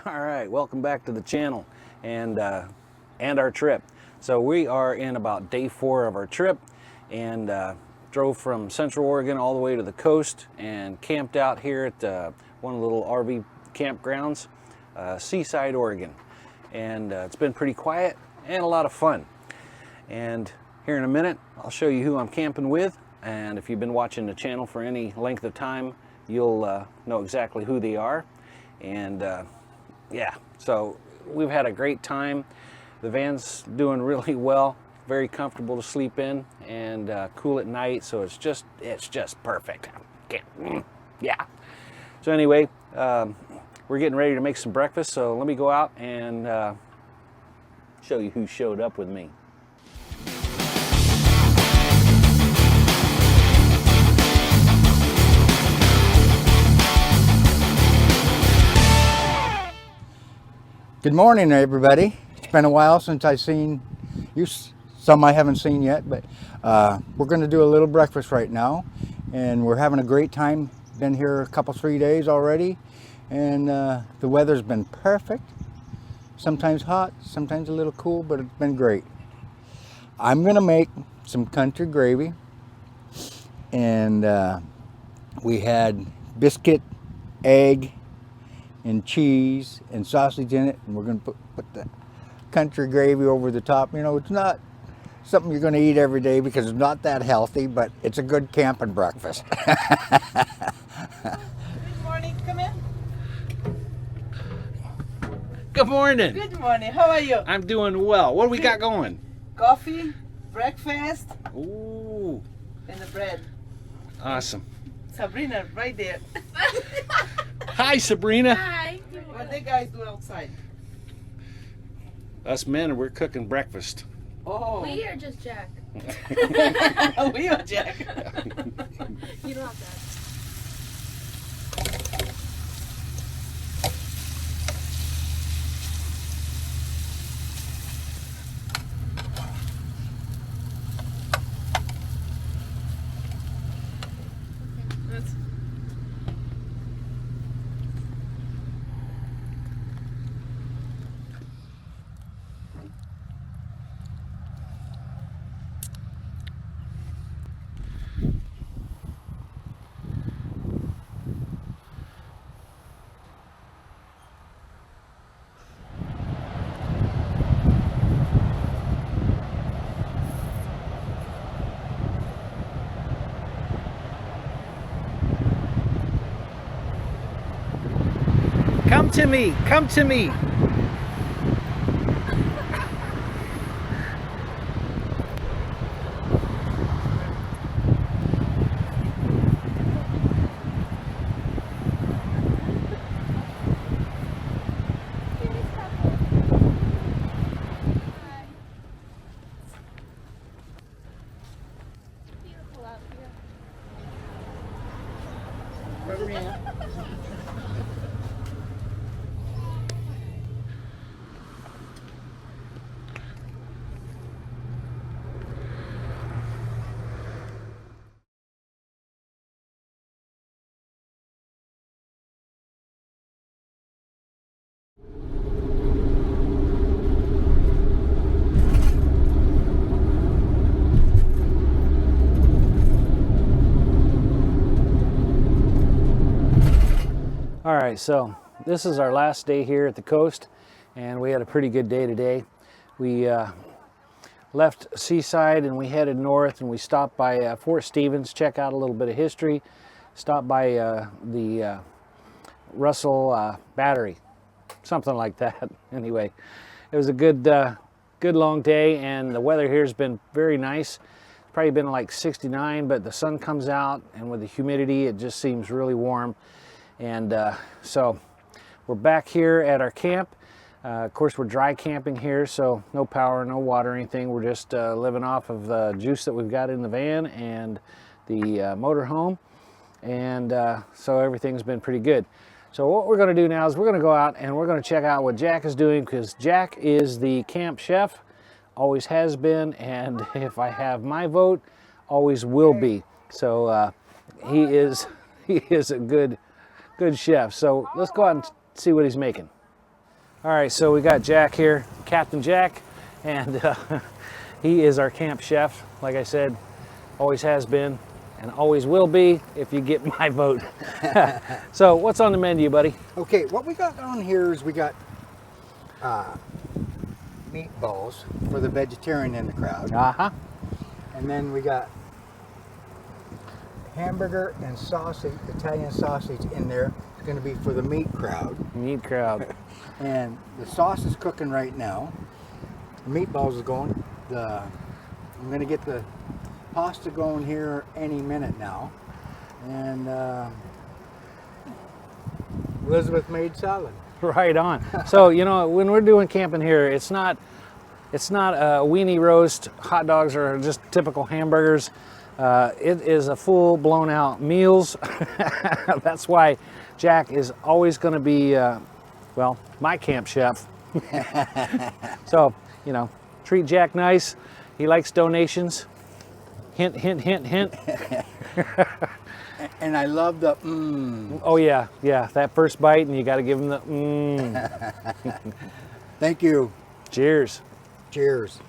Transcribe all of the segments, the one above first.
All right, welcome back to the channel and our trip. So we are in about day 4 of our trip and drove from Central Oregon all the way to the coast and camped out here at one of the little RV campgrounds, Seaside, Oregon. And it's been pretty quiet and a lot of fun. And here in a minute, I'll show you who I'm camping with. And if you've been watching the channel for any length of time, you'll know exactly who they are. And yeah, so we've had a great time. The van's doing really well, very comfortable to sleep in, and cool at night, so it's just perfect. Yeah. So anyway, we're getting ready to make some breakfast, so let me go out and show you who showed up with me. Good morning, everybody. It's been a while since I've seen you. Some I haven't seen yet, but we're going to do a little breakfast right now, and we're having a great time. Been here a couple, 3 days already, and the weather's been perfect. Sometimes hot, sometimes a little cool, but it's been great. I'm going to make some country gravy, and we had biscuit, egg, and cheese and sausage in it, and we're going to put the country gravy over the top. You know, it's not something you're going to eat every day because it's not that healthy, but it's a good camping breakfast. Good morning, come in. Good morning. Good morning, how are you? I'm doing well. What do we got going? Coffee, breakfast, Ooh, and the bread. awesome. Sabrina, right there. Hi, Sabrina. Hi. What the guys do outside? Us men, we're cooking breakfast. Oh, We are just Jack. we are Jack. You don't have that. Come to me, come to me. Beautiful out here. All right, so this is our last day here at the coast, and we had a pretty good day today. We left Seaside and we headed north, and we stopped by Fort Stevens, check out a little bit of history, stopped by the Russell Battery, something like that. Anyway, it was a good long day, and the weather here has been very nice. It's probably been like 69, but the sun comes out, and with the humidity, it just seems really warm. And so we're back here at our camp. Of course, we're dry camping here, so no power, no water, anything. We're just living off of the juice that we've got in the van and the motor home. And so everything's been pretty good. So what we're going to do now is we're going to go out and we're going to check out what Jack is doing, because Jack is the camp chef, always has been, and if I have my vote, always will be. So he is a good chef. So let's go out and see what he's making. All right, so we got Jack here, Captain Jack, and he is our camp chef. Like I said, always has been and always will be if you get my vote. So what's on the menu, buddy? Okay, what we got on here is we got meatballs for the vegetarian in the crowd. Uh-huh. And then we got hamburger and sausage, Italian sausage in there. It's going to be for the meat crowd. Meat crowd. And the sauce is cooking right now. The meatballs is going. I'm going to get the pasta going here any minute now. And Elizabeth made salad. Right on. So, you know, when we're doing camping here, it's not a weenie roast, hot dogs, or just typical hamburgers. It is a full blown out meals. That's why Jack is always going to be, well, my camp chef. So, you know, treat Jack nice. He likes donations. Hint, hint, hint, hint. And I love the Oh yeah, that first bite, and you got to give him the Thank you. Cheers. Cheers.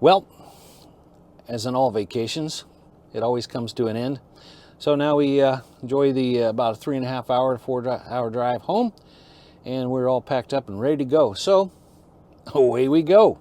Well, as in all vacations, it always comes to an end. So now we enjoy the about a 3.5 hour to 4 hour drive home, and we're all packed up and ready to go. So away we go.